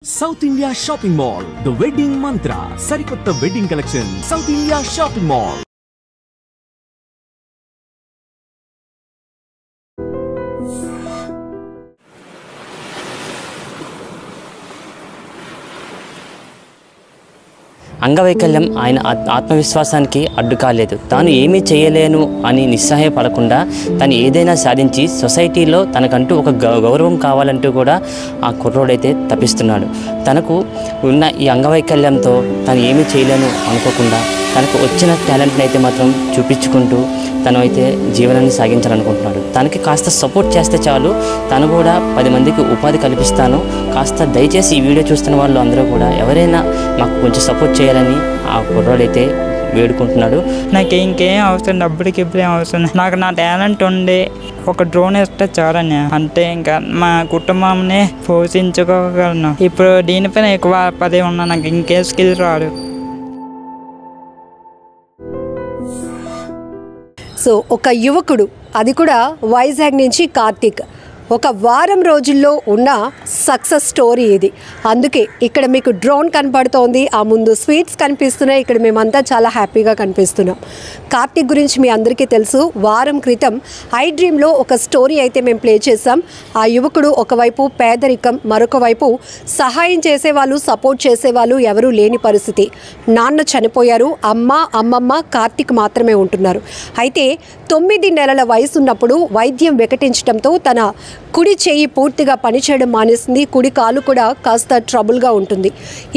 South India Shopping Mall, The Wedding Mantra, Sarikotta Wedding Collection, South India Shopping Mall. అంగవైకల్యం ఆయన ఆత్మవిశ్వాసానికి అడ్డు కాలేదు. తాను ఏమీ చేయలేను అని నిస్సహాయపడకుండా తను ఏదైనా సాధించి సొసైటీలో తనకంటూ ఒక గౌరవం కావాలంటూ కూడా ఆ కుర్రోడైతే తపిస్తున్నాడు. తనకు ఉన్న ఈ అంగవైకల్యంతో తను ఏమీ చేయలేను అనుకోకుండా తనకు వచ్చిన టాలెంట్ని అయితే మాత్రం చూపించుకుంటూ తను అయితే జీవనాన్ని సాగించాలనుకుంటున్నాడు. తనకి కాస్త సపోర్ట్ చేస్తే చాలు, తను కూడా 10 మందికి ఉపాధి కల్పిస్తాను. కాస్త దయచేసి ఈ వీడియో చూస్తున్న వాళ్ళు అందరూ కూడా ఎవరైనా మాకు కొంచెం సపోర్ట్ చేయాలని ఆ కుర్రోడైతే వేడుకుంటున్నాడు. నాకు ఇంకేం అవసరం, డబ్బులకి ఇప్పుడు ఏం అవసరం. నాకు నా టాలెంట్ ఉండి ఒక డ్రోన్ ఇస్తే చాలని, అంటే ఇంకా మా కుటుంబాన్ని పోషించుకోగలను. ఇప్పుడు దీనిపైన ఎక్కువ పదే ఉన్నా, నాకు ఇంకే స్కిల్ రాదు. సో ఒక యువకుడు, అది కూడా వైజాగ్ నుంచి కార్తిక్, ఒక వారం రోజుల్లో ఉన్న సక్సెస్ స్టోరీ ఇది. అందుకే ఇక్కడ మీకు డ్రోన్ కనపడుతోంది, ఆ ముందు స్వీట్స్ కనిపిస్తున్నాయి. ఇక్కడ మేమంతా చాలా హ్యాపీగా కనిపిస్తున్నాం. కార్తిక్ గురించి మీ అందరికీ తెలుసు. వారం క్రితం ఐ డ్రీమ్లో ఒక స్టోరీ అయితే మేము ప్లే చేసాం. ఆ యువకుడు ఒకవైపు పేదరికం, మరొక వైపు సహాయం చేసేవాళ్ళు, సపోర్ట్ చేసేవాళ్ళు ఎవరూ లేని పరిస్థితి. నాన్న చనిపోయారు, అమ్మమ్మ కార్తిక్ మాత్రమే ఉంటున్నారు. అయితే 9 నెలల వయసు ఉన్నప్పుడు వైద్యం వికటించడంతో తన కుడి చెయ్యి పూర్తిగా పనిచేయడం మానేసింది. కుడి కాలు కూడా కాస్త ట్రబుల్గా ఉంటుంది.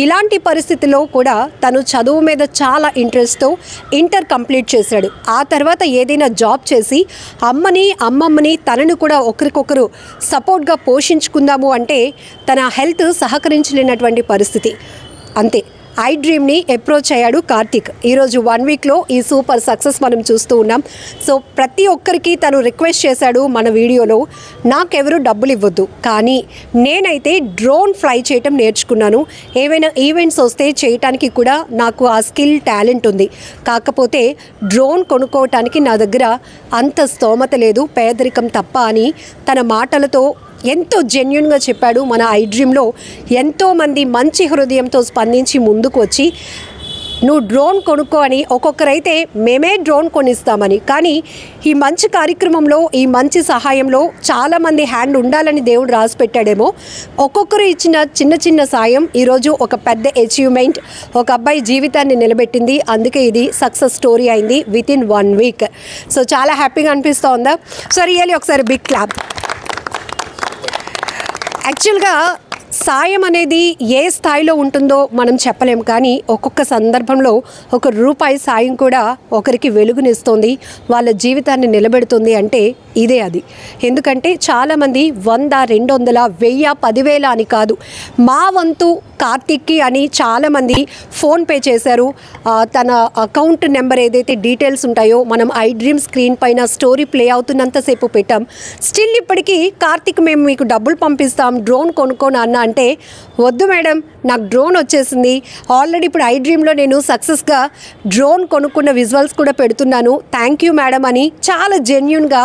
ఇలాంటి పరిస్థితిలో కూడా తను చదువు మీద చాలా ఇంట్రెస్ట్తో ఇంటర్ కంప్లీట్ చేశాడు. ఆ తర్వాత ఏదైనా జాబ్ చేసి అమ్మమ్మని తనను కూడా ఒకరికొకరు సపోర్ట్గా పోషించుకుందాము అంటే తన హెల్త్ సహకరించలేనటువంటి పరిస్థితి. అంతే, ఐ డ్రీమ్ని అప్రోచ్ అయ్యాడు కార్తిక్. ఈరోజు 1 వీక్లో ఈ సూపర్ సక్సెస్ మనం చూస్తూ ఉన్నాం. సో ప్రతి ఒక్కరికి తను రిక్వెస్ట్ చేశాడు మన వీడియోలో, నాకెవరు డబ్బులు ఇవ్వద్దు, కానీ నేనైతే డ్రోన్ ఫ్లై చేయటం నేర్చుకున్నాను. ఏవైనా ఈవెంట్స్ వస్తే చేయటానికి కూడా నాకు ఆ స్కిల్, టాలెంట్ ఉంది. కాకపోతే డ్రోన్ కొనుక్కోవటానికి నా దగ్గర అంత స్తోమత లేదు, పేదరికం తప్ప అని తన మాటలతో ఎంతో జెన్యున్గా చెప్పాడు. మన ఐ డ్రీమ్లో ఎంతోమంది మంచి హృదయంతో స్పందించి ముందుకు వచ్చి నువ్వు డ్రోన్ కొనుక్కో అని, ఒక్కొక్కరైతే మేమే డ్రోన్ కొనిస్తామని. కానీ ఈ మంచి కార్యక్రమంలో, ఈ మంచి సహాయంలో చాలామంది హ్యాండ్ ఉండాలని దేవుడు రాసి పెట్టాడేమో. ఒక్కొక్కరు ఇచ్చిన చిన్న సాయం ఈరోజు ఒక పెద్ద అచీవ్మెంట్, ఒక అబ్బాయి జీవితాన్ని నిలబెట్టింది. అందుకే ఇది సక్సెస్ స్టోరీ అయింది వితిన్ 1 వీక్. సో చాలా హ్యాపీగా అనిపిస్తూ ఉందా? సో రియల్లీ ఒకసారి బిగ్ క్లాప్. యాక్చువల్గా సాయం అనేది ఏ స్థాయిలో ఉంటుందో మనం చెప్పలేము, కానీ ఒక్కొక్క సందర్భంలో ₹1 సాయం కూడా ఒకరికి వెలుగునిస్తుంది, వాళ్ళ జీవితాన్ని నిలబెడుతుంది అంటే ఇదే అది. ఎందుకంటే చాలామంది 100, 200, 1000, 10,000 అని కాదు, మా వంతు కార్తిక్కి అని చాలామంది ఫోన్పే చేశారు. తన అకౌంట్ నెంబర్ ఏదైతే డీటెయిల్స్ ఉంటాయో మనం ఐ డ్రీమ్ స్క్రీన్ పైన స్టోరీ ప్లే అవుతున్నంతసేపు పెట్టాం. స్టిల్ ఇప్పటికీ కార్తిక్ మేము మీకు డబ్బులు పంపిస్తాం, డ్రోన్ కొనుక్కోను అన్న అంటే, వద్దు మేడం, నాకు డ్రోన్ వచ్చేసింది ఆల్రెడీ. ఇప్పుడు ఐ డ్రీమ్లో నేను సక్సెస్గా డ్రోన్ కొనుక్కున్న విజువల్స్ కూడా పెడుతున్నాను, థ్యాంక్ యూ మేడం అని చాలా జెన్యున్గా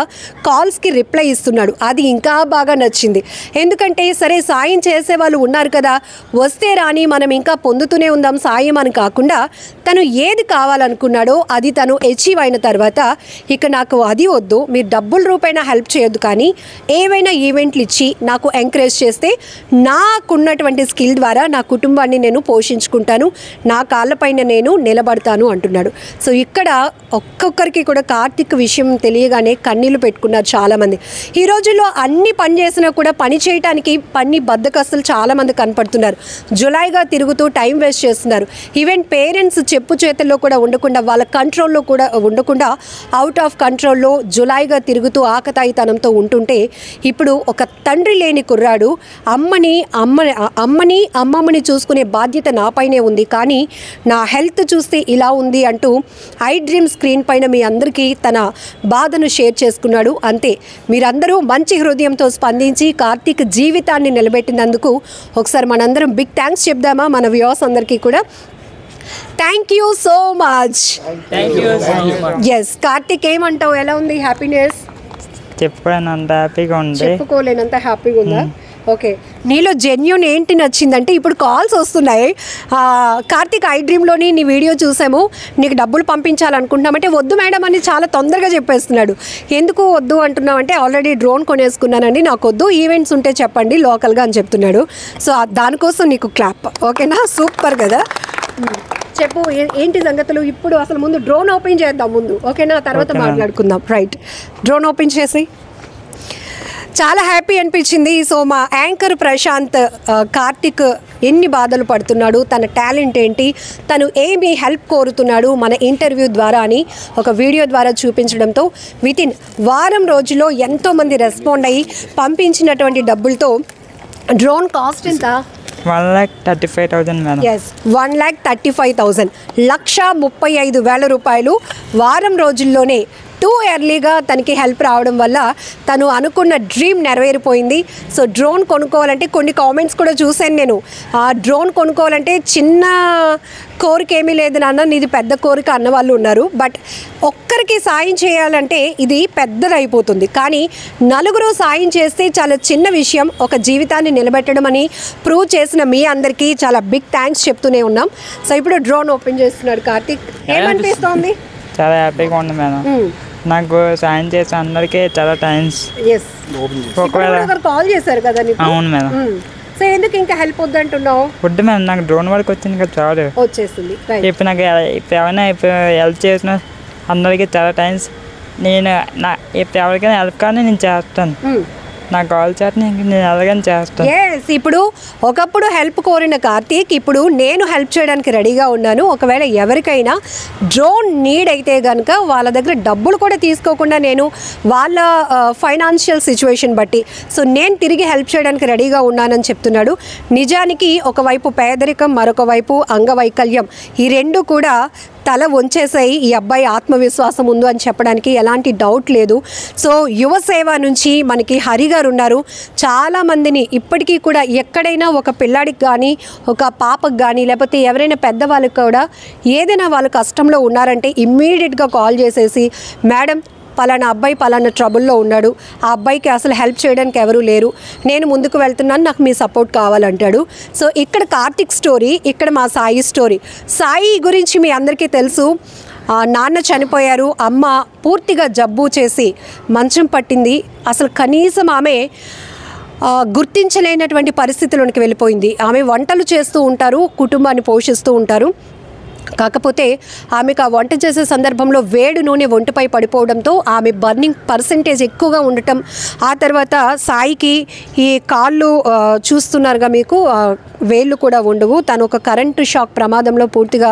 కాల్స్కి రిప్లై ఇస్తున్నాడు. అది ఇంకా బాగా నచ్చింది. ఎందుకంటే సరే సాయం చేసే వాళ్ళు ఉన్నారు కదా, వస్తే రాని మనం ఇంకా పొందుతూనే ఉందాం సాయం అని కాకుండా, తను ఏది కావాలనుకున్నాడో అది తను అచీవ్ అయిన తర్వాత ఇక నాకు అది వద్దు, మీరు డబ్బుల రూపైనా హెల్ప్ చేయొద్దు, కానీ ఏవైనా ఈవెంట్లు ఇచ్చి నాకు ఎంకరేజ్ చేస్తే నాకున్నటువంటి స్కిల్ ద్వారా నా కుటుంబాన్ని నేను పోషించుకుంటాను, నా కాళ్ళపైన నేను నిలబడతాను అంటున్నాడు. సో ఇక్కడ ఒక్కొక్కరికి కూడా కార్తిక్ విషయం తెలియగానే కన్నీళ్లు పెట్టుకున్నారు చాలామంది. ఈ రోజుల్లో అన్ని పని చేసినా కూడా పని చేయడానికి బద్ధకస్తులు చాలామంది కనపడుతున్నారు. జులైగా తిరుగుతూ టైం వేస్ట్ చేస్తున్నారు. ఈవెన్ పేరెంట్స్ చెప్పు చేతుల్లో కూడా ఉండకుండా, వాళ్ళ కంట్రోల్లో కూడా ఉండకుండా అవుట్ ఆఫ్ కంట్రోల్లో జులైగా తిరుగుతూ ఆకతాయితనంతో ఉంటుంటే, ఇప్పుడు ఒక తండ్రి లేని కుర్రాడు అమ్మమ్మని చూసుకునే బాధ్యత నాపైనే ఉంది, కానీ నా హెల్త్ చూస్తే ఇలా ఉంది అంటూ ఐ డ్రీమ్ స్క్రీన్ పైన మీ అందరికీ తన బాధను షేర్ చేసుకున్నాడు. అంతే, మీరందరూ మంచి హృదయంతో స్పందించి కార్తిక్ జీవితాన్ని నిలబెట్టినందుకు ఒకసారి మనందరం బిగ్ థ్యాంక్స్ చెప్దామా మన వ్యూవర్స్ అందరికీ కూడా. Thank you so much. Yes Karthik, ఏమంటావు, ఎలా ఉంది హ్యాపీనెస్? చెప్పుకోలేనంత హ్యాపీగా ఉంది. చెప్పుకోలేనంత హ్యాపీగా ఉందా? ఓకే, నీలో జెన్యూన్ ఏంటి నచ్చిందంటే ఇప్పుడు కాల్స్ వస్తున్నాయి. కార్తీక్ ఐ డ్రీమ్లోని నీ వీడియో చూసాము, నీకు డబ్బులు పంపించాలనుకుంటున్నామంటే వద్దు మేడం అని చాలా తొందరగా చెప్పేస్తున్నాడు. ఎందుకు వద్దు అంటున్నామంటే ఆల్రెడీ డ్రోన్ కొనేసుకున్నానండి, నాకు వద్దు, ఈవెంట్స్ ఉంటే చెప్పండి లోకల్గా అని చెప్తున్నాడు. సో దానికోసం నీకు క్లాప్. ఓకేనా, సూపర్ కదా. చెప్పు ఏంటి సంగతులు ఇప్పుడు. అసలు ముందు డ్రోన్ ఓపెన్ చేద్దాం ముందు, ఓకేనా, తర్వాత మాట్లాడుకుందాం. రైట్, డ్రోన్ ఓపెన్ చేసి. చాలా హ్యాపీ అనిపించింది. సో మా యాంకర్ ప్రశాంత్ కార్తిక్ ఎన్ని బాధలు పడుతున్నాడు, తన టాలెంట్ ఏంటి, తను ఏమి హెల్ప్ కోరుతున్నాడు మన ఇంటర్వ్యూ ద్వారా అని ఒక వీడియో ద్వారా చూపించడంతో వితిన్ వారం రోజుల్లో ఎంతోమంది రెస్పాండ్ అయ్యి పంపించినటువంటి డబ్బులతో డ్రోన్ కాస్ట్ ఎంత? 1,35,000 మేడం. ఎస్, 1,35,000, 1,35,000 రూపాయలు వారం రోజుల్లోనే టూ ఎర్లీగా తనకి హెల్ప్ రావడం వల్ల తను అనుకున్న డ్రీమ్ నెరవేరిపోయింది. సో డ్రోన్ కొనుక్కోవాలంటే కొన్ని కామెంట్స్ కూడా చూశాను నేను. ఆ డ్రోన్ కొనుక్కోవాలంటే చిన్న కోరిక ఏమీ లేదు నాన్న, నీది పెద్ద కోరిక అన్నవాళ్ళు ఉన్నారు. బట్ ఒక్కరికి సాయం చేయాలంటే ఇది పెద్దదైపోతుంది, కానీ నలుగురు సాయం చేస్తే చాలా చిన్న విషయం ఒక జీవితాన్ని నిలబెట్టడం అని ప్రూవ్ చేసిన మీ అందరికీ చాలా బిగ్ థ్యాంక్స్ చెప్తూనే ఉన్నాం. సో ఇప్పుడు డ్రోన్ ఓపెన్ చేస్తున్నాడు కార్తీక్, ఏమనిపిస్తోంది? చాలా హ్యాపీగా ఉంది మేడం. నాకు సాయం చేసే అందరికీ చాలా థ్యాంక్స్. ఒకవేళ కాల్ చేశారు కదా నీకు? అవును మేడం. సో ఎందుకు ఇంకా హెల్ప్ వద్దంటున్నావు? వద్దు మేడం, నాకు డ్రోన్ వరకు వచ్చింది కదా, చాలు వచ్చేసింది. ఇప్పుడు నాకు ఏమైనా హెల్ప్ చేసిన అందరికీ చాలా థ్యాంక్స్. నేను ఇప్పుడు ఎవరికైనా హెల్ప్ కానీ నేను చేస్తాను, నాకు కాల్ చేస్తే నేను ఎలాగైనా చేస్తాను. ఎస్, ఇప్పుడు ఒకప్పుడు హెల్ప్ కోరిన కార్తీక్ ఇప్పుడు నేను హెల్ప్ చేయడానికి రెడీగా ఉన్నాను. ఒకవేళ ఎవరికైనా డ్రోన్ నీడ్ అయితే కనుక వాళ్ళ దగ్గర డబ్బులు కూడా తీసుకోకుండా నేను వాళ్ళ ఫైనాన్షియల్ సిచ్యువేషన్ బట్టి సో నేను తిరిగి హెల్ప్ చేయడానికి రెడీగా ఉన్నానని చెప్తున్నాడు. నిజానికి ఒకవైపు పేదరికం, మరొక వైపు అంగవైకల్యం, ఈ రెండు కూడా తల వంచేసాయి. ఈ అబ్బాయి ఆత్మవిశ్వాసం ఉంది అని చెప్పడానికి ఎలాంటి డౌట్ లేదు. సో యువసేవ నుంచి మనకి హరి గారు ఉన్నారు. చాలామందిని ఇప్పటికీ కూడా ఎక్కడైనా ఒక పిల్లాడికి కానీ ఒక పాపకు కానీ లేకపోతే ఎవరైనా పెద్దవాళ్ళకి కూడా ఏదైనా వాళ్ళు కష్టంలో ఉన్నారంటే ఇమ్మీడియట్గా కాల్ చేసేసి మేడం పలానా అబ్బాయి పలానా ట్రబుల్లో ఉన్నాడు, ఆ అబ్బాయికి అసలు హెల్ప్ చేయడానికి ఎవరూ లేరు, నేను ముందుకు వెళ్తున్నాను, నాకు మీ సపోర్ట్ కావాలంటాడు. సో ఇక్కడ కార్తిక్ స్టోరీ, ఇక్కడ మా సాయి స్టోరీ. సాయి గురించి మీ అందరికీ తెలుసు, నాన్న చనిపోయారు, అమ్మ పూర్తిగా జబ్బు చేసి మంచం పట్టింది. అసలు కనీసం ఆమె గుర్తించలేనటువంటి పరిస్థితుల్లోకి వెళ్ళిపోయింది. ఆమె వంటలు చేస్తూ ఉంటారు, కుటుంబాన్ని పోషిస్తూ ఉంటారు. కాకపోతే ఆమెకు ఆ వంట చేసే సందర్భంలో వేడి నూనె ఒంటిపై పడిపోవడంతో ఆమె బర్నింగ్ పర్సంటేజ్ ఎక్కువగా ఉండటం, ఆ తర్వాత సాయికి ఈ కాళ్ళు చూస్తున్నారుగా మీకు, వేళ్ళు కూడా ఉండవు. తను ఒక కరెంటు షాక్ ప్రమాదంలో పూర్తిగా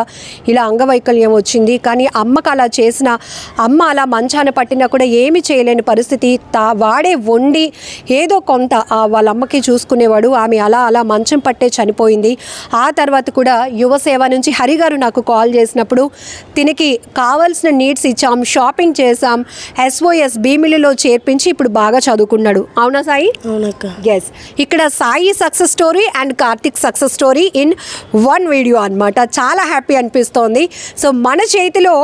ఇలా అంగవైకల్యం వచ్చింది. కానీ అమ్మకు అలా చేసిన అమ్మ అలా మంచాన పట్టినా కూడా ఏమీ చేయలేని పరిస్థితి. వాడే వండి ఏదో కొంత వాళ్ళ అమ్మకి చూసుకునేవాడు. ఆమె అలా అలా మంచం పట్టే చనిపోయింది. ఆ తర్వాత కూడా యువసేవ నుంచి హరి గారు నాకు కాల్ చేసినప్పుడు తినకి కావాల్సిన నీడ్స్ ఇచ్చాం, షాపింగ్ చేసాం, SOS భీమిలిలో చేర్పించి ఇప్పుడు బాగా చదువుకున్నాడు. అవునా సాయి? అవునక్క. ఎస్, ఇక్కడ Sai success story and Karthik success story in one video అన్నమాట. చాలా హ్యాపీ అనిపిస్తోంది. సో మన చేతిలో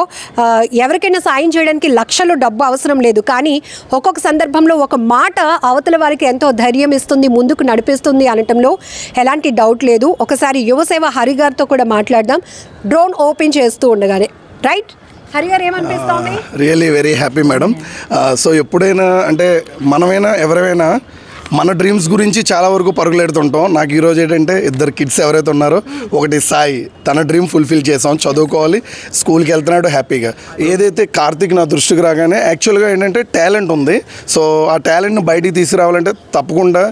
ఎవరికైనా సాయం చేయడానికి లక్షలు డబ్బు అవసరం లేదు, కానీ ఒక్కొక్క సందర్భంలో ఒక మాట అవతల వారికి ఎంతో ధైర్యం ఇస్తుంది, ముందుకు నడిపిస్తుంది అనటంలో ఎలాంటి డౌట్ లేదు. ఒకసారి యువసేవ హరి గారితో కూడా మాట్లాడదాం డ్రోన్ ఓపెన్ చేస్తూ ఉండగానే. రైట్ హరి గారు, ఏమనిపిస్తోంది? Really very happy madam. So ఎప్పుడైనా అంటే మనమైనా ఎవరైనా మన డ్రీమ్స్ గురించి చాలా వరకు పరుగులెడుతుంటాం. నాకు ఈరోజు ఏంటంటే ఇద్దరు కిడ్స్ ఎవరైతే ఉన్నారో, ఒకటి సాయి, తన డ్రీమ్ ఫుల్ఫిల్ చేసాం, చదువుకోవాలి, స్కూల్కి వెళ్తున్నాడు హ్యాపీగా. ఏదైతే కార్తిక్ నా దృష్టికి రాగానే యాక్చువల్గా ఏంటంటే టాలెంట్ ఉంది. సో ఆ టాలెంట్ని బయటికి తీసుకురావాలంటే తప్పకుండా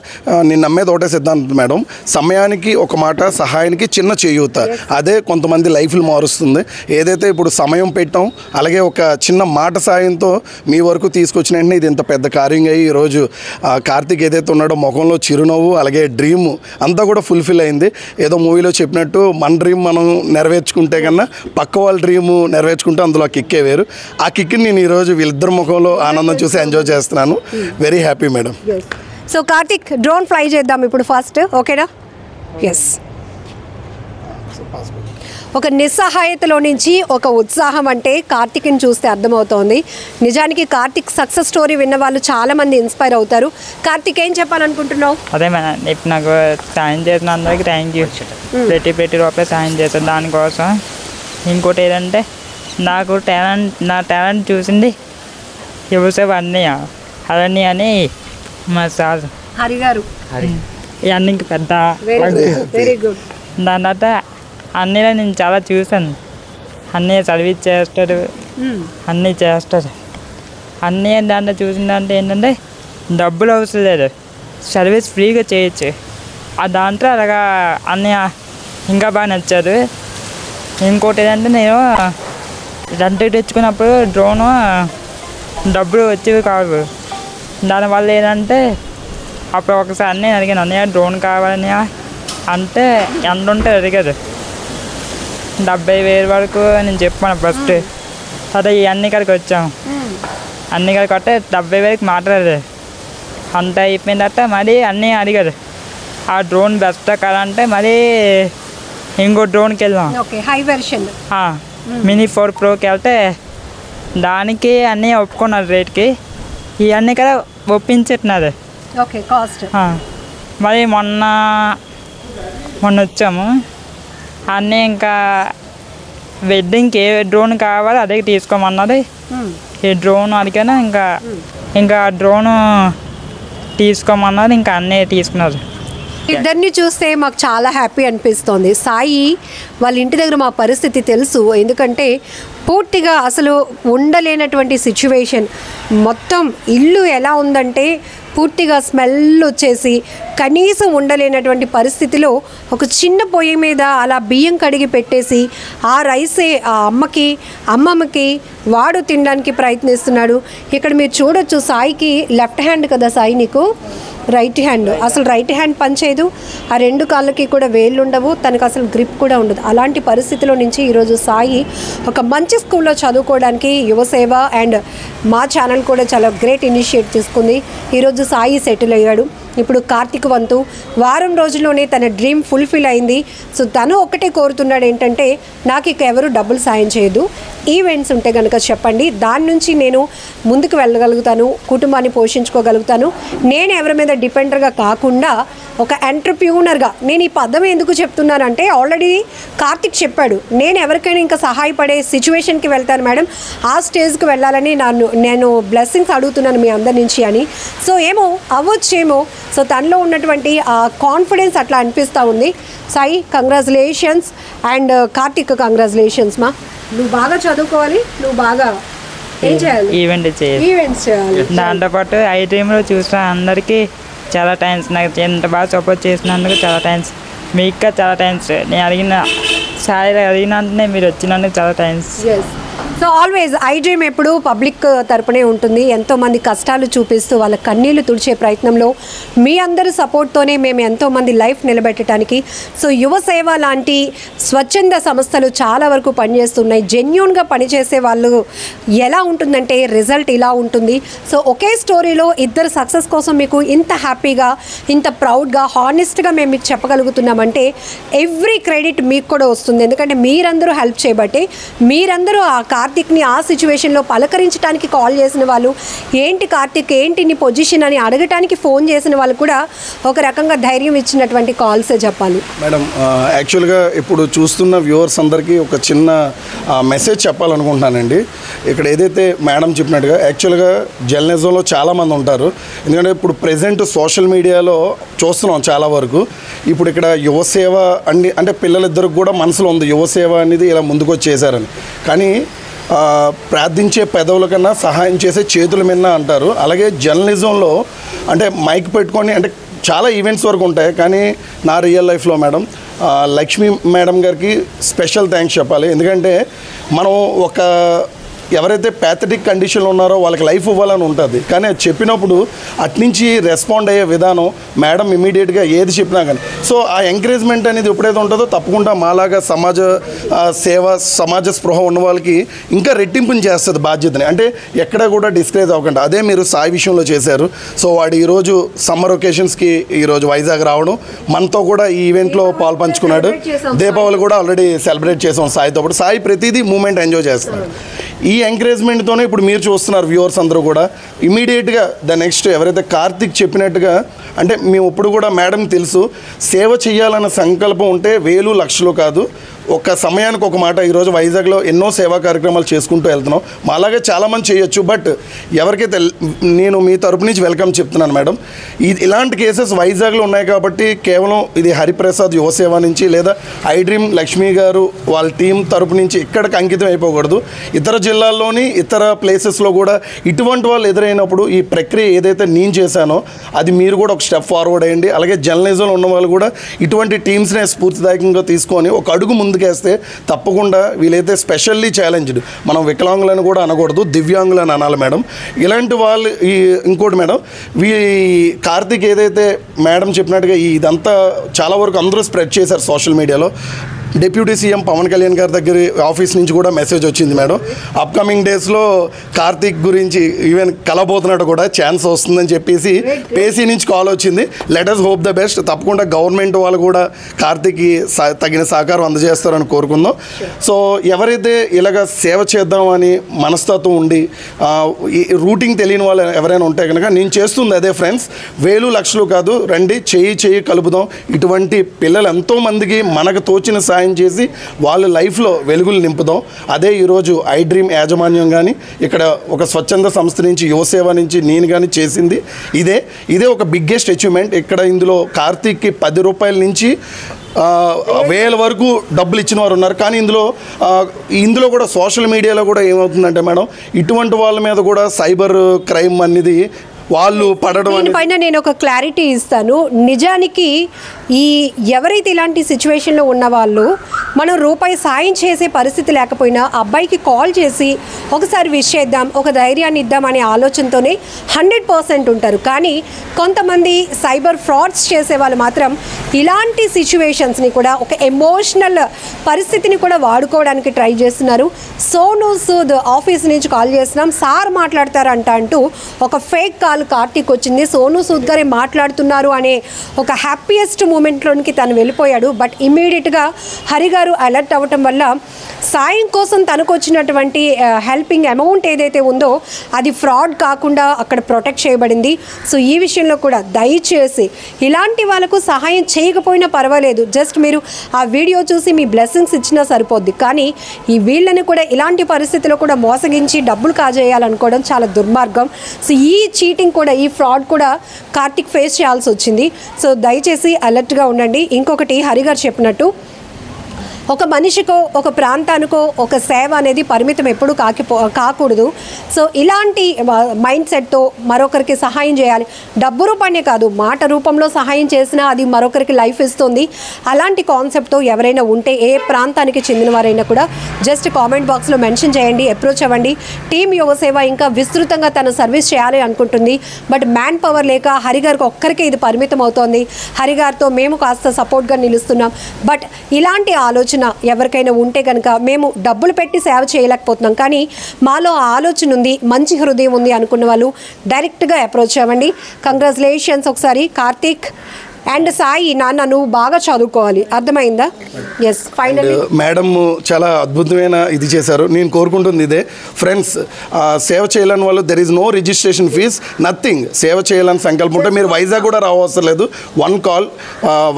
నేను నమ్మేది ఒకటే సిద్ధాంతం మేడం, సమయానికి ఒక మాట, సహాయానికి చిన్న చేయూత, అదే కొంతమంది లైఫ్లు మారుస్తుంది. ఏదైతే ఇప్పుడు సమయం పెట్టాం, అలాగే ఒక చిన్న మాట సాయంతో మీ వరకు తీసుకొచ్చిన వెంటనే ఇది ఇంత పెద్ద కార్యం అయ్యి ఈరోజు కార్తిక్ ఏదైతే ఉన్నాడో ముఖంలో చిరునవ్వు, అలాగే డ్రీమ్ అంతా కూడా ఫుల్ఫిల్ అయింది. ఏదో మూవీలో చెప్పినట్టు మన డ్రీమ్ మనం నెరవేర్చుకుంటే కన్నా పక్క వాళ్ళ డ్రీమ్ నెరవేర్చుకుంటే అందులో ఆ కిక్కే వేరు. ఆ కిక్ని నేను ఈరోజు వీళ్ళిద్దరు ముఖంలో ఆనందం చూసి ఎంజాయ్ చేస్తున్నాను. Very happy madam. So Karthik drone fly చేద్దాం ఇప్పుడు ఫస్ట్, ఓకేనా? ఎస్. ఒక నిస్సహాయతలో నుంచి ఒక ఉత్సాహం అంటే కార్తిక్ని చూస్తే అర్థమవుతోంది. నిజానికి కార్తిక్ సక్సెస్ స్టోరీ విన్న వాళ్ళు చాలామంది ఇన్స్పైర్ అవుతారు. కార్తిక్ ఏం చెప్పాలనుకుంటున్నావు? అదే మేడం, ఇప్పుడు నాకు సాయం చేసిన అందరికీ థ్యాంక్ యూ. ప్రతి రూపాయి సాయం చేస్తాను దానికోసం. ఇంకోటి ఏంటంటే నా టాలెంట్ చూసింది యువసేవ అరణ్య అని మా సార్ హరి గారు. ఇవన్నీ ఇంక పెద్ద వెరీ గుడ్. దాని తర్వాత అన్నీలో నేను చాలా చూశాను. అన్నీ సర్వీస్ చేస్తాడు, అన్నీ చేస్తాడు. అన్నీ దాంట్లో చూసిందంటే ఏంటంటే డబ్బులు అవసరం లేదు, సర్వీస్ ఫ్రీగా చేయొచ్చు. ఆ దాంట్లో అలాగా అన్నీ ఇంకా బాగా నచ్చారు. ఇంకోటి ఏంటంటే నేను రెంట్కి తెచ్చుకున్నప్పుడు డ్రోను డబ్బులు వచ్చేవి కావు. దానివల్ల ఏంటంటే అప్పుడు ఒకసారి నేను అడిగాను, అన్నయ్య డ్రోన్ కావాలని అంటే ఎంత ఉంటే అడిగారు. 70,000 వరకు నేను చెప్పాను ఫస్ట్. అదే ఈ అన్ని కాడికి వచ్చాము. అన్ని కాడికి వస్తే 70,000కి మాట్లాడారు. అంత అయిపోయిన తర్వాత మళ్ళీ అన్నీ అడిగారు ఆ డ్రోన్ బెస్ట్ కదా అంటే మళ్ళీ ఇంకో డ్రోన్కి వెళ్ళాం. హై వెర్షన్ మినీ 4 ప్రోకి వెళ్తే దానికి అన్నీ ఒప్పుకున్నారు రేట్కి. ఇవన్నీ కదా ఒప్పించుతున్నారు. మరి మొన్న వచ్చాము. అన్నీ ఇంకా వెడ్డింగ్కి ఏ డ్రోన్ కావాలో అదే తీసుకోమన్నది. ఈ డ్రోన్ అడిగాను, ఇంకా డ్రోను తీసుకోమన్నది. ఇంకా అన్నీ తీసుకున్నారు. ఇద్దరిని చూస్తే మాకు చాలా హ్యాపీ అనిపిస్తోంది. సాయి వాళ్ళ ఇంటి దగ్గర మా పరిస్థితి తెలుసు. ఎందుకంటే పూర్తిగా అసలు ఉండలేనటువంటి సిచ్యువేషన్. మొత్తం ఇల్లు ఎలా ఉందంటే పూర్తిగా స్మెల్ వచ్చేసి కనీసం ఉండలేనటువంటి పరిస్థితిలో ఒక చిన్న పొయ్యి మీద అలా బియ్యం కడిగి పెట్టేసి ఆ రైసే ఆ అమ్మమ్మకి వాడు తినడానికి ప్రయత్నిస్తున్నాడు. ఇక్కడ మీరు చూడొచ్చు, సాయికి లెఫ్ట్ హ్యాండ్ కదా సాయి, నీకు రైట్ హ్యాండ్. అసలు రైట్ హ్యాండ్ పనిచేయదు, ఆ 2 కాళ్ళకి కూడా వేళ్ళు ఉండవు, తనకు అసలు గ్రిప్ కూడా ఉండదు. అలాంటి పరిస్థితిలో నుంచి ఈరోజు సాయి ఒక మంచి స్కూల్లో చదువుకోవడానికి యువసేవ అండ్ మా ఛానల్ కూడా చాలా గ్రేట్ ఇనిషియేట్ తీసుకుంది. ఈరోజు సాయి సెటిల్ అయ్యాడు. ఇప్పుడు కార్తిక్ వంతు వారం రోజుల్లోనే తన డ్రీమ్ ఫుల్ఫిల్ అయింది. సో తను ఒకటే కోరుతున్నాడు ఏంటంటే, నాకు ఇక ఎవరు డబ్బులు సాయం చేయదు, ఈవెంట్స్ ఉంటే కనుక చెప్పండి, దాని నుంచి నేను ముందుకు వెళ్ళగలుగుతాను, కుటుంబాన్ని పోషించుకోగలుగుతాను, నేను ఎవరి మీద డిపెండర్గా కాకుండా ఒక ఎంటర్ప్రీనర్గా. నేను ఈ పదం ఎందుకు చెప్తున్నానంటే ఆల్రెడీ కార్తిక్ చెప్పాడు, నేను ఎవరికైనా ఇంకా సహాయపడే సిచ్యువేషన్కి వెళ్తాను మేడం, ఆ స్టేజ్కి వెళ్ళాలని నేను బ్లెస్సింగ్స్ అడుగుతున్నాను మీ అందరి నుంచి అని. సో ఏమో అవ్వచ్చేమో. సో తనలో ఉన్నటువంటి ఆ కాన్ఫిడెన్స్ అట్లా అనిపిస్తూ ఉంది. Sai congratulations and Karthik congratulations మా. నువ్వు బాగా చదువుకోవాలి, నువ్వు బాగా ఏం చేయాలి, ఈవెంట్స్ చేయాలి. దాంతోపాటు ఐ డ్రీమ్లో చూసిన అందరికీ చాలా థ్యాంక్స్. నాకు ఎంత బాగా సపోర్ట్ చేసినందుకు చాలా థ్యాంక్స్. మీకు చాలా థ్యాంక్స్. నేను అడిగినందునే మీరు వచ్చినందుకు చాలా thanks. So always I dream ఎప్పుడు పబ్లిక్ తరపునే ఉంటుంది. ఎంతోమంది కష్టాలు చూపిస్తూ వాళ్ళ కన్నీళ్లు తుడిచే ప్రయత్నంలో మీ అందరి సపోర్ట్తోనే మేము ఎంతోమంది లైఫ్ నిలబెట్టడానికి. సో యువసేవ లాంటి స్వచ్ఛంద సంస్థలు చాలా వరకు పనిచేస్తున్నాయి. జెన్యూన్గా పనిచేసే వాళ్ళు ఎలా ఉంటుందంటే రిజల్ట్ ఇలా ఉంటుంది. సో ఒకే స్టోరీలో ఇద్దరు సక్సెస్ కోసం మీకు ఇంత హ్యాపీగా, ఇంత ప్రౌడ్గా, హానెస్ట్గా మేము మీకు చెప్పగలుగుతున్నామంటే ఎవ్రీ క్రెడిట్ మీకు కూడా వస్తుంది. ఎందుకంటే మీరందరూ హెల్ప్ చేయబట్టే, మీరందరూ ఆ కార్తిక్ని ఆ సిచ్యువేషన్లో పలకరించడానికి కాల్ చేసిన వాళ్ళు, ఏంటి కార్తిక్ ఏంటి నీ పొజిషన్ అని అడగటానికి ఫోన్ చేసిన వాళ్ళు కూడా ఒక రకంగా ధైర్యం ఇచ్చినటువంటి కాల్సే చెప్పాలి. మేడం యాక్చువల్గా ఇప్పుడు చూస్తున్న వ్యూవర్స్ అందరికీ ఒక చిన్న మెసేజ్ చెప్పాలనుకుంటున్నానండి. ఇక్కడ ఏదైతే మేడం చెప్పినట్టుగా యాక్చువల్గా జర్నలిజంలో చాలామంది ఉంటారు. ఎందుకంటే ఇప్పుడు ప్రెజెంట్ సోషల్ మీడియాలో చూస్తున్నాం చాలా వరకు. ఇప్పుడు ఇక్కడ యువసేవ అంటే పిల్లలిద్దరికి కూడా మనసులో ఉంది యువసేవ అనేది ఇలా ముందుకు వచ్చేసారని. కానీ ప్రార్థించే పెదవుల కన్నా సహాయం చేసే చేతుల మీద అంటారు. అలాగే జర్నలిజంలో అంటే మైక్ పెట్టుకొని అంటే చాలా ఈవెంట్స్ వరకు ఉంటాయి. కానీ నా రియల్ లైఫ్లో మేడం లక్ష్మీ మేడం గారికి స్పెషల్ థ్యాంక్స్ చెప్పాలి. ఎందుకంటే మనం ఒక ఎవరైతే ప్యాథటిక్ కండిషన్లో ఉన్నారో వాళ్ళకి లైఫ్ ఇవ్వాలని ఉంటుంది, కానీ అది చెప్పినప్పుడు అట్నుంచి రెస్పాండ్ అయ్యే విధానం మేడం ఇమీడియట్గా ఏది చెప్పినా కానీ. సో ఆ ఎంకరేజ్మెంట్ అనేది ఎప్పుడైతే ఉంటుందో తప్పకుండా మాలాగా సమాజ సేవ, సమాజ స్పృహ ఉన్న వాళ్ళకి ఇంకా రెట్టింపుని చేస్తుంది బాధ్యతని. అంటే ఎక్కడ కూడా డిస్కరేజ్ అవ్వకుండా అదే మీరు సాయి విషయంలో చేశారు. సో వాడు ఈరోజు సమ్మర్ ఒకేషన్స్కి ఈరోజు వైజాగ్ రావడం, మనతో కూడా ఈ ఈవెంట్లో పాల్పంచుకున్నాడు. దీపావళి కూడా ఆల్రెడీ సెలబ్రేట్ చేసాం సాయితో పాటు. సాయి ప్రతిదీ మూమెంట్ ఎంజాయ్ చేస్తున్నాడు. ఈ ఎంకరేజ్మెంట్తోనే ఇప్పుడు మీరు చూస్తున్నారు వ్యూవర్స్ అందరూ కూడా ఇమీడియట్గా నెక్స్ట్ ఎవరైతే కార్తిక్ చెప్పినట్టుగా, అంటే మేము ఇప్పుడు కూడా మేడం తెలుసు సేవ చేయాలన్న సంకల్పం ఉంటే వేలు లక్షలు కాదు, ఒక సమయానికి ఒక మాట. ఈరోజు వైజాగ్లో ఎన్నో సేవా కార్యక్రమాలు చేసుకుంటూ వెళ్తున్నాం. మా అలాగే చాలామంది చేయొచ్చు, బట్ ఎవరికైతే నేను మీ తరపు నుంచి వెల్కమ్ చెప్తున్నాను మేడం. ఇలాంటి కేసెస్ వైజాగ్లో ఉన్నాయి కాబట్టి కేవలం ఇది హరిప్రసాద్ యువసేవ నుంచి లేదా ఐ డ్రీమ్ లక్ష్మి గారు వాళ్ళ టీం తరపు నుంచి ఇక్కడికి అంకితం అయిపోకూడదు. ఇతర జిల్లాల్లోని ఇతర ప్లేసెస్లో కూడా ఇటువంటి వాళ్ళు ఎదురైనప్పుడు ఈ ప్రక్రియ ఏదైతే నేను చేశానో అది మీరు కూడా ఒక స్టెప్ ఫార్వర్డ్ అయ్యండి. అలాగే జర్నలిజంలో ఉన్న వాళ్ళు కూడా ఇటువంటి టీమ్స్నే స్ఫూర్తిదాయకంగా తీసుకొని ఒక అడుగు ముందుకేస్తే తప్పకుండా వీలైతే స్పెషల్లీ ఛాలెంజ్డ్, మనం వికలాంగులను కూడా అనకూడదు, దివ్యాంగులను అనాలి మేడం. ఇలాంటి వాళ్ళు ఇంకోటి మేడం, కార్తిక్ ఏదైతే మేడం చెప్పినట్టుగా ఇదంతా చాలా వరకు అందరూ స్ప్రెడ్ చేశారు సోషల్ మీడియాలో. డిప్యూటీ సీఎం పవన్ కళ్యాణ్ గారి దగ్గర ఆఫీస్ నుంచి కూడా మెసేజ్ వచ్చింది మేడం. అప్కమింగ్ డేస్లో కార్తిక్ గురించి ఈవెన్ కలబోతున్నట్టు కూడా ఛాన్స్ వస్తుందని చెప్పేసి పేసీ నుంచి కాల్ వచ్చింది. Let us hope the best. తప్పకుండా గవర్నమెంట్ వాళ్ళు కూడా కార్తిక్కి తగిన సహకారం అందజేస్తారని కోరుకుందాం. సో ఎవరైతే ఇలాగ సేవ చేద్దామని మనస్తత్వం ఉండి రూటింగ్ తెలియని వాళ్ళు ఎవరైనా ఉంటే కనుక నేను చేస్తుంది అదే ఫ్రెండ్స్, వేలు లక్షలు కాదు, రండి చెయ్యి కలుపుదాం. ఇటువంటి పిల్లలు ఎంతోమందికి మనకు తోచిన సాయం చేసి వాళ్ళ లైఫ్లో వెలుగులు నింపుదాం. అదే ఈరోజు ఐ డ్రీమ్ యాజమాన్యం కానీ ఇక్కడ ఒక స్వచ్ఛంద సంస్థ నుంచి యువసేవ నుంచి నేను కానీ చేసింది ఇదే ఒక బిగ్గెస్ట్ అచీవ్మెంట్. ఇక్కడ ఇందులో కార్తిక్కి 10 రూపాయల నుంచి 1000 వరకు డబ్బులు ఇచ్చిన వారు ఉన్నారు. కానీ ఇందులో కూడా సోషల్ మీడియాలో కూడా ఏమవుతుందంటే మేడం, ఇటువంటి వాళ్ళ మీద కూడా సైబర్ క్రైమ్ అనేది వాళ్ళు పడడం. దీనిపైన నేను ఒక క్లారిటీ ఇస్తాను. నిజానికి ఎవరైతే ఇలాంటి సిచ్యువేషన్లో ఉన్న వాళ్ళు మనం రూపాయి సాయం చేసే పరిస్థితి లేకపోయినా అబ్బాయికి కాల్ చేసి ఒకసారి విష్ చేద్దాం, ఒక ధైర్యాన్ని ఇద్దాం అనే ఆలోచనతోనే 100% ఉంటారు. కానీ కొంతమంది సైబర్ ఫ్రాడ్స్ చేసే వాళ్ళు మాత్రం ఇలాంటి సిచ్యువేషన్స్ని కూడా ఒక ఎమోషనల్ పరిస్థితిని కూడా వాడుకోవడానికి ట్రై చేస్తున్నారు. సోను సూద్ ఆఫీస్ నుంచి కాల్ చేస్తున్నాం, సార్ మాట్లాడతారంట అంటూ ఒక ఫేక్ కాల్ కార్తిక్ వచ్చింది. సోను సూద్ గారే మాట్లాడుతున్నారు అనే ఒక హ్యాపీయెస్ట్ మూమెంట్లోనికి తను వెళ్ళిపోయాడు. బట్ ఇమ్మీడియట్గా హరి గారు అలర్ట్ అవ్వటం వల్ల సాయం కోసం తనకు వచ్చినటువంటి హెల్పింగ్ అమౌంట్ ఏదైతే ఉందో అది ఫ్రాడ్ కాకుండా అక్కడ ప్రొటెక్ట్ చేయబడింది. సో ఈ విషయంలో కూడా దయచేసి ఇలాంటి వాళ్ళకు సహాయం చేయకపోయినా పర్వాలేదు, జస్ట్ మీరు ఆ వీడియో చూసి మీ బ్లెస్సింగ్స్ ఇచ్చినా సరిపోద్ది. కానీ ఈ వీళ్ళని కూడా ఇలాంటి పరిస్థితుల్లో కూడా మోసగించి డబ్బులు కాజేయాలనుకోవడం చాలా దుర్మార్గం. సో ఈ చీటింగ్ కూడా, ఈ ఫ్రాడ్ కూడా కార్తిక్ ఫేస్ చేయాల్సి వచ్చింది. సో దయచేసి అలర్ట్గా ఉండండి. ఇంకొకటి హరి గారు చెప్పినట్టు ఒక మనిషికో ఒక ప్రాంతానికో ఒక సేవ అనేది పరిమితం ఎప్పుడూ కాకూడదు. సో ఇలాంటి మైండ్ సెట్తో మరొకరికి సహాయం చేయాలి. డబ్బు రూపాన్నే కాదు, మాట రూపంలో సహాయం చేసినా అది మరొకరికి లైఫ్ ఇస్తుంది. అలాంటి కాన్సెప్ట్తో ఎవరైనా ఉంటే ఏ ప్రాంతానికి చెందిన వారైనా కూడా జస్ట్ కామెంట్ బాక్స్లో మెన్షన్ చేయండి, అప్రోచ్ అవ్వండి. టీమ్ యువసేవ ఇంకా విస్తృతంగా తన సర్వీస్ చేయాలి అనుకుంటుంది. బట్ మ్యాన్ పవర్ లేక హరి గారికి ఒక్కరికే ఇది పరిమితం అవుతోంది. హరి గారితో మేము కాస్త సపోర్ట్గా నిలుస్తున్నాం. బట్ ఇలాంటి ఆలోచన ఎవరికైనా ఉంటే కనుక మేము డబ్బులు పెట్టి సేవ చేయలేకపోతున్నాం, కానీ మాలో ఆలోచన ఉంది, మంచి హృదయం ఉంది అనుకున్న వాళ్ళు డైరెక్ట్గా అప్రోచ్ అవ్వండి. కంగ్రాచులేషన్స్ ఒకసారి కార్తిక్ అండ్ సాయి. నాన్న నువ్వు బాగా చదువుకోవాలి, అర్థమైందా? ఎస్, ఫైనల్లీ మేడం చాలా అద్భుతమైన ఇది చేశారు. నేను కోరుకుంటుంది ఇదే ఫ్రెండ్స్, సేవ చేయాలని వాళ్ళు there is no registration fees, nothing. సేవ చేయాలని సంకల్పం ఉంటే మీరు వైజాగ్ కూడా రావసరం లేదు. 1 కాల్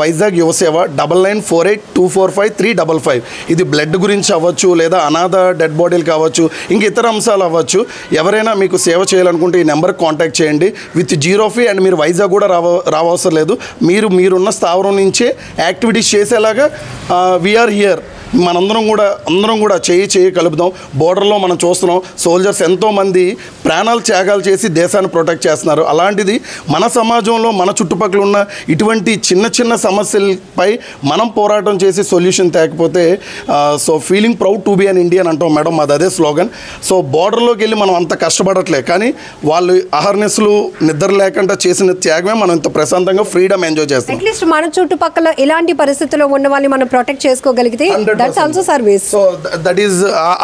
వైజాగ్ యువసేవ 9948245355. ఇది బ్లడ్ గురించి అవ్వచ్చు, లేదా అనాథ డెడ్ బాడీలు కావచ్చు, ఇంక ఇతర అంశాలు అవ్వచ్చు. ఎవరైనా మీకు సేవ చేయాలనుకుంటే ఈ నెంబర్కి కాంటాక్ట్ చేయండి విత్ 0 ఫీ. అండ్ మీరు వైజాగ్ కూడా రావసరం లేదు. మీరున్న స్థావరం నుంచే యాక్టివిటీస్ చేసేలాగా వీఆర్ హియర్. అందరం కూడా చేయి కలుపుదాం. బోర్డర్లో మనం చూస్తున్నాం సోల్జర్స్ ఎంతోమంది ప్రాణాలు త్యాగాలు చేసి దేశాన్ని ప్రొటెక్ట్ చేస్తున్నారు. అలాంటిది మన సమాజంలో మన చుట్టుపక్కల ఉన్న ఇటువంటి చిన్న సమస్యలపై మనం పోరాటం చేసి సొల్యూషన్ తేకపోతే so feeling proud to be an Indian అంటాం మేడం, మాది అదే స్లోగన్. సో బోర్డర్లోకి వెళ్ళి మనం అంత కష్టపడట్లే, కానీ వాళ్ళు అహర్నెస్లు నిద్ర లేకుండా చేసిన త్యాగమే మనం ఇంత ప్రశాంతంగా ఫ్రీడమ్ ఎంజాయ్ చేస్తాం. అట్లీస్ట్ మన చుట్టుపక్కల ఇలాంటి పరిస్థితుల్లో ఉన్న వాళ్ళని మనం ప్రొటెక్ట్ చేసుకోగలిగితే that's also service. So that is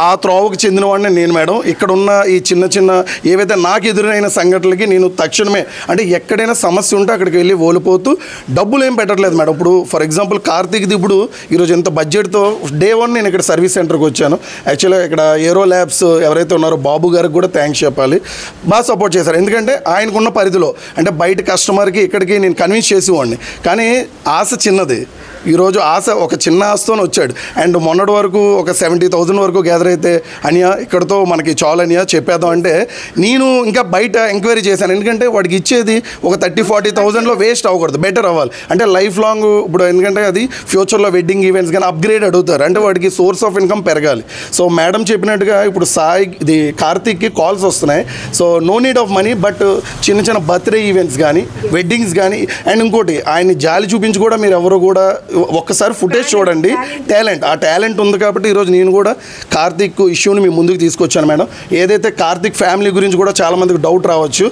ఆ త్రోవకు చెందిన వాడిని నేను మేడం. ఇక్కడ ఉన్న ఈ చిన్న ఏవైతే నాకు ఎదురైన సంఘటనలకి నేను తక్షణమే అంటే ఎక్కడైనా సమస్య ఉంటే అక్కడికి వెళ్ళి ఓలిపోతూ డబ్బులు ఏం పెట్టట్లేదు మేడం. ఇప్పుడు ఫర్ ఎగ్జాంపుల్ కార్తీక్ది ఇప్పుడు ఈరోజు ఎంత బడ్జెట్తో డే 1 నేను ఇక్కడ సర్వీస్ సెంటర్కి వచ్చాను. యాక్చువల్గా ఇక్కడ ఏరో ల్యాబ్స్ ఎవరైతే ఉన్నారో బాబు గారికి కూడా థ్యాంక్స్ చెప్పాలి, బాగా సపోర్ట్ చేశారు. ఎందుకంటే ఆయనకున్న పరిధిలో అంటే బయట కస్టమర్కి ఇక్కడికి నేను కన్విన్స్ చేసేవాడిని, కానీ ఆశ చిన్నది. ఈరోజు ఆశ ఒక చిన్న ఆశతోనే వచ్చాడు. అండ్ మొన్నటి వరకు ఒక 70,000 వరకు గ్యాదర్ అయితే అనియా ఇక్కడతో మనకి చాలు అనియా చెప్పేద్దాం అంటే నేను ఇంకా బయట ఎంక్వైరీ చేశాను. ఎందుకంటే వాడికి ఇచ్చేది ఒక 30,000-40,000లో వేస్ట్ అవ్వకూడదు, బెటర్ అవ్వాలి అంటే లైఫ్ లాంగ్. ఇప్పుడు ఎందుకంటే అది ఫ్యూచర్లో వెడ్డింగ్ ఈవెంట్స్ కానీ అప్గ్రేడ్ అడుగుతారు, అంటే వాడికి సోర్స్ ఆఫ్ ఇన్కమ్ పెరగాలి. సో మేడం చెప్పినట్టుగా ఇప్పుడు ఇది కార్తీక్కి కాల్స్ వస్తున్నాయి. So no need of money, but చిన్న బర్త్డే ఈవెంట్స్ కానీ వెడ్డింగ్స్ కానీ. అండ్ ఇంకోటి ఆయన్ని జాలి చూపించి కూడా మీరు ఎవరు కూడా ఒక్కసారి ఫుటేజ్ చూడండి. ఆ టాలెంట్ ఉంది కాబట్టి ఈరోజు నేను కూడా కార్తీక్ ఇష్యూని మీ ముందుకు తీసుకొచ్చాను మేడం. ఏదైతే కార్తీక్ ఫ్యామిలీ గురించి కూడా చాలామందికి డౌట్ రావచ్చు,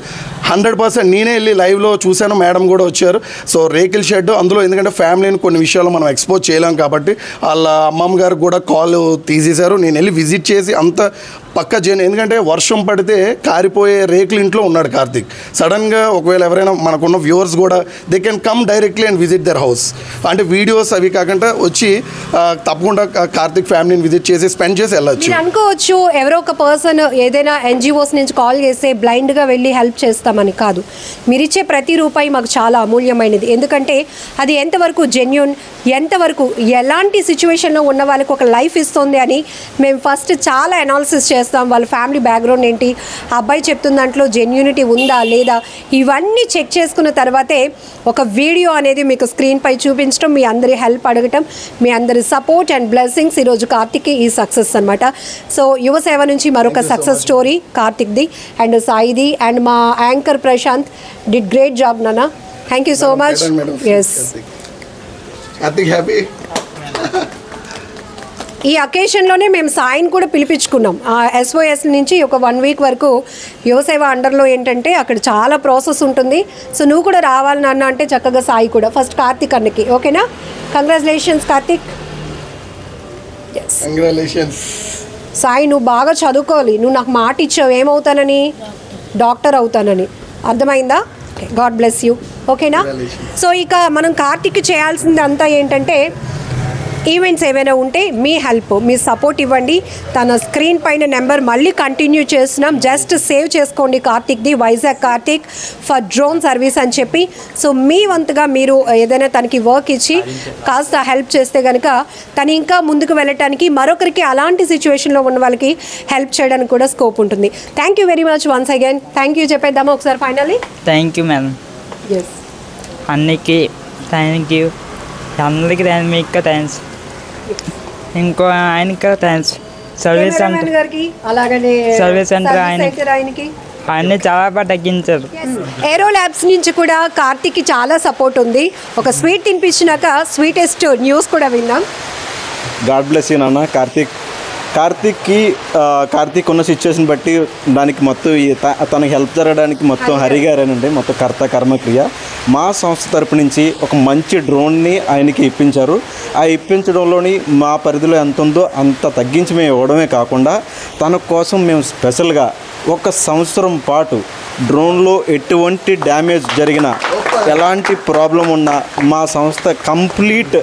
100% నేనే వెళ్ళి లైవ్లో చూశాను, మేడం కూడా వచ్చారు. సో రేకిల్ షెడ్ అందులో ఎందుకంటే ఫ్యామిలీని కొన్ని విషయాలు మనం ఎక్స్పోజ్ చేయలేం కాబట్టి వాళ్ళ అమ్మమ్మ గారికి కూడా కాల్ తీసేశారు. నేను వెళ్ళి విజిట్ చేసి అంత పక్క ఎందుకంటే వర్షం పడితే కారిపోయే రేకుల ఇంట్లో ఉన్నాడు కార్తీక్. సడన్గా ఒకవేళ ఎవరైనా మనకున్న వ్యూవర్స్ కూడా they can come directly and visit there house. అంటే వీడియోస్ అవి కాకుండా వచ్చి తప్పకుండా కార్తీక్ ఫ్యామిలీని విజిట్ చేసి స్పెండ్ చేసి వెళ్ళచ్చు. అనుకోవచ్చు ఎవరో ఒక పర్సన్ ఏదైనా NGOs నుంచి కాల్ చేస్తే బ్లైండ్గా వెళ్ళి హెల్ప్ చేస్తామని కాదు. మీరు ఇచ్చే ప్రతి రూపాయి మాకు చాలా అమూల్యమైనది. ఎందుకంటే అది ఎంతవరకు జెన్యూన్, ఎంతవరకు ఎలాంటి సిచ్యువేషన్లో ఉన్న వాళ్ళకి ఒక లైఫ్ ఇస్తుంది అని మేము ఫస్ట్ చాలా అనాలిసిస్ చేస్తాం. వాళ్ళ ఫ్యామిలీ బ్యాక్గ్రౌండ్ ఏంటి, ఆ అబ్బాయి చెప్తున్న దాంట్లో జెన్యూనిటీ ఉందా లేదా, ఇవన్నీ చెక్ చేసుకున్న తర్వాతే ఒక వీడియో అనేది మీకు స్క్రీన్పై చూపించడం, మీ అందరి హెల్ప్ అడగటం, మీ అందరి సపోర్ట్ అండ్ బ్లెస్సింగ్స్ ఈరోజు కార్తిక్కి ఈ సక్సెస్ అనమాట. సో యువసేవ నుంచి మరొక సక్సెస్ స్టోరీ కార్తిక్ది అండ్ సాయిది అండ్ మా anchor Prashanth did great job నాన్న. Thank you so much. Yes, ఈ అకేషన్లోనే మేము సాయిని కూడా పిలిపించుకున్నాం. SOS నుంచి ఒక 1 వీక్ వరకు యువసేవ అండర్లో ఏంటంటే అక్కడ చాలా ప్రాసెస్ ఉంటుంది. సో నువ్వు కూడా రావాలి నాన్న అంటే చక్కగా సాయి కూడా ఫస్ట్ కార్తిక్ అన్నకి. ఓకేనా? కంగ్రాచులేషన్స్ కార్తిక్. కంగ్రాచులేషన్స్ సాయి, నువ్వు బాగా చదువుకోవాలి. నువ్వు నాకు మాట ఇచ్చావు ఏమవుతానని, డాక్టర్ అవుతానని. అర్థమైందా? God bless you. ఓకేనా? సో ఇక మనం కార్తిక్కి చేయాల్సింది అంతా ఏంటంటే ఈవెంట్స్ ఏవైనా ఉంటే మీ హెల్ప్, మీ సపోర్ట్ ఇవ్వండి. తన స్క్రీన్ పైన నెంబర్ మళ్ళీ కంటిన్యూ చేస్తున్నాం, జస్ట్ సేవ్ చేసుకోండి కార్తిక్ది, Vizag Karthik for drone service అని చెప్పి. సో మీ వంతుగా మీరు ఏదైనా తనకి వర్క్ ఇచ్చి కాస్త హెల్ప్ చేస్తే కనుక తను ఇంకా ముందుకు వెళ్ళటానికి, మరొకరికి అలాంటి సిచ్యువేషన్లో ఉన్న వాళ్ళకి హెల్ప్ చేయడానికి కూడా స్కోప్ ఉంటుంది. Thank you very much once again. Thank you చెప్పేద్దామా ఒకసారి finally? Thank you madam. Yes, అన్నికి థ్యాంక్ యూ, అందరికీ మీకు థ్యాంక్స్, ఇంకో ఆయనకి థ్యాంక్స్. సర్వీస్ సెంటర్ గారికి అలాగనే సర్వీస్ సెంటర్ ఆయనకి అన్నీ చాలా బాగా తగ్గించారు. ఏరో ల్యాబ్స్ నుంచి కూడా కార్తిక్కి చాలా సపోర్ట్ ఉంది. ఒక స్వీట్ తినిపించినాక స్వీటెస్ట్ న్యూస్ కూడా విన్నాం. గాడ్ బ్లెస్ యూ నాన్న. కార్తీక్ ఉన్న సిచ్యువేషన్ బట్టి దానికి మొత్తం తనకి హెల్ప్ జరగడానికి మొత్తం హరిగారేనండి మొత్తం కర్త కర్మక్రియ. మా సంస్థ తరపు నుంచి ఒక మంచి డ్రోన్ని ఆయనకి ఇప్పించారు. ఆ ఇప్పించడంలోని మా పరిధిలో ఎంత ఉందో అంత తగ్గించి మేము ఇవ్వడమే కాకుండా తన కోసం మేము స్పెషల్గా 1 సంవత్సరం పాటు డ్రోన్లో ఎటువంటి డ్యామేజ్ జరిగినా, ఎలాంటి ప్రాబ్లం ఉన్నా మా సంస్థ కంప్లీట్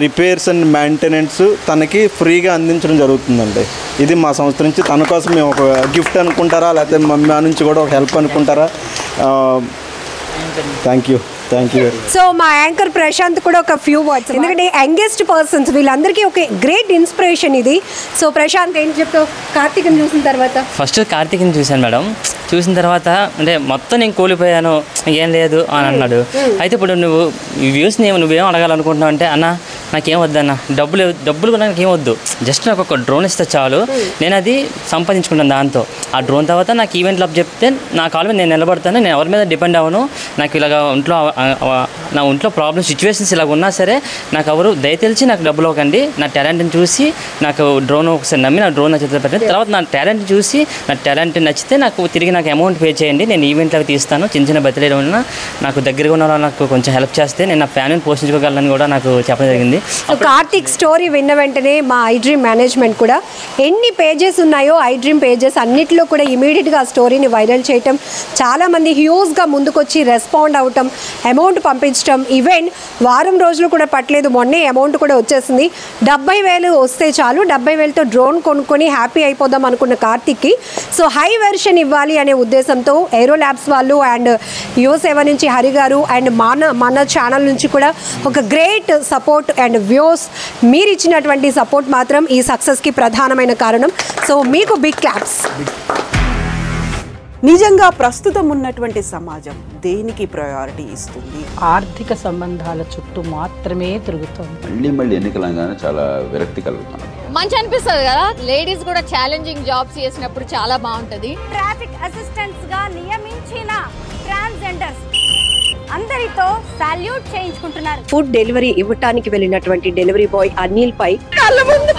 రిపేర్స్ అండ్ మెయింటెనెన్స్ తనకి ఫ్రీగా అందించడం జరుగుతుందండి. ఇది మా సంస్థ నుంచి తన కోసం మేము ఒక గిఫ్ట్ అనుకుంటారా, లేకపోతే మా నుంచి కూడా ఒక హెల్ప్ అనుకుంటారా? Thank you. సో మా యాంకర్ ప్రశాంత్ కూడా ఒక ఫ్యూ వర్డ్స్, ఎందుకంటే యంగెస్ట్ పర్సన్స్ వీళ్ళందరికీ ఒక గ్రేట్ ఇన్స్పిరేషన్ ఇది. సో ప్రశాంత్ ఏం చెప్తావు కార్తీక్ని చూసిన తర్వాత? ఫస్ట్ కార్తీక్ని చూశాను మేడం. చూసిన తర్వాత అంటే మొత్తం నేను కూలిపోయాను, ఏం లేదు అని అన్నాడు. అయితే ఇప్పుడు నువ్వేం అడగాలనుకుంటున్నావు అంటే, అన్న నాకేం వద్దన్న, డబ్బులు కూడా నాకేం వద్దు, జస్ట్ నాకు ఒక డ్రోన్ ఇస్తే చాలు, నేను అది సంపాదించుకుంటాను దాంతో. ఆ డ్రోన్ తర్వాత నాకు ఈవెంట్లు అప్ చెప్తే నా కాళ్ళ మీద నేను నిలబడతాను, నేను ఎవరి మీద డిపెండ్ అవ్వను. నాకు ఇలాగ నా ఒంట్లో ప్రాబ్లమ్స్ సిచ్యువేషన్స్ ఇలాగ ఉన్నా సరే నాకు ఎవరు దయతెలిచి నాకు డబ్బులు ఇవ్వకండి. నా టాలెంట్ని చూసి నాకు డ్రోన్ ఒకసారి నమ్మి నా డ్రోన్ నచ్చితే పెట్టండి, తర్వాత నా టాలెంట్ చూసి నా టాలెంట్ నచ్చితే నాకు తిరిగి నాకు అమౌంట్ పే చేయండి, నేను ఈవెంట్లు అవి తీస్తాను. చిన్న బతిలేడు ఉన్నా నాకు దగ్గరగా ఉన్న వాళ్ళు నాకు కొంచెం హెల్ప్ చేస్తే నేను నా ఫ్యామిలీని పోషించుకోగలను కూడా నాకు చెప్పడం జరిగింది. కార్తిక్ స్టోరీ విన్న వెంటనే మా ఐడ్రీమ్ మేనేజ్మెంట్ కూడా ఎన్ని పేజెస్ ఉన్నాయో ఐడ్రీమ్ పేజెస్ అన్నిటిలో కూడా ఇమీడియట్గా ఆ స్టోరీని వైరల్ చేయటం, చాలామంది హ్యూజ్గా ముందుకొచ్చి రెస్పాండ్ అవటం, అమౌంట్ పంపించడం. ఈవెన్ వారం రోజులు కూడా పట్టలేదు, మొన్నే అమౌంట్ కూడా వచ్చేసింది. 70,000 వస్తే చాలు, 70,000తో డ్రోన్ కొనుక్కొని హ్యాపీ అయిపోదాం అనుకున్న కార్తిక్కి సో హై వెర్షన్ ఇవ్వాలి అనే ఉద్దేశంతో ఏరో ల్యాబ్స్ వాళ్ళు అండ్ యువ7 నుంచి హరి గారు అండ్ మన ఛానల్ నుంచి కూడా ఒక గ్రేట్ సపోర్ట్ అండ్ వ్యూస్, మీరు ఇచ్చినటువంటి సపోర్ట్ మాత్రం ఈ సక్సెస్కి ప్రధానమైన కారణం. సో మీకు బిగ్ క్లాప్స్. నిజంగా ప్రస్తుతం ఉన్నటువంటి సమాజం దేనికి ప్రయారిటీ ఇస్తుంది? ఆర్థిక సంబంధాల చుట్టూ మాత్రమే తిరుగుతుంది. మళ్ళీ ఎన్నికలంగానే చాలా విరక్తి కలుగుతున్నాం. మంచి అనిపిస్తుంది కదా, లేడీస్ కూడా ఛాలెంజింగ్ జాబ్స్ చేసినప్పుడు చాలా బాగుంటది. ట్రాఫిక్ అసిస్టెంట్స్ గా నియమించిన ట్రాన్స్జెండర్స్ అందరితో సాల్యూట్ చేయించుకుంటున్నారు. ఫుడ్ డెలివరీ ఇవ్వటానికి వెళ్ళినటువంటి డెలివరీ బాయ్ అనిల్ పై కళ్ళ ముందు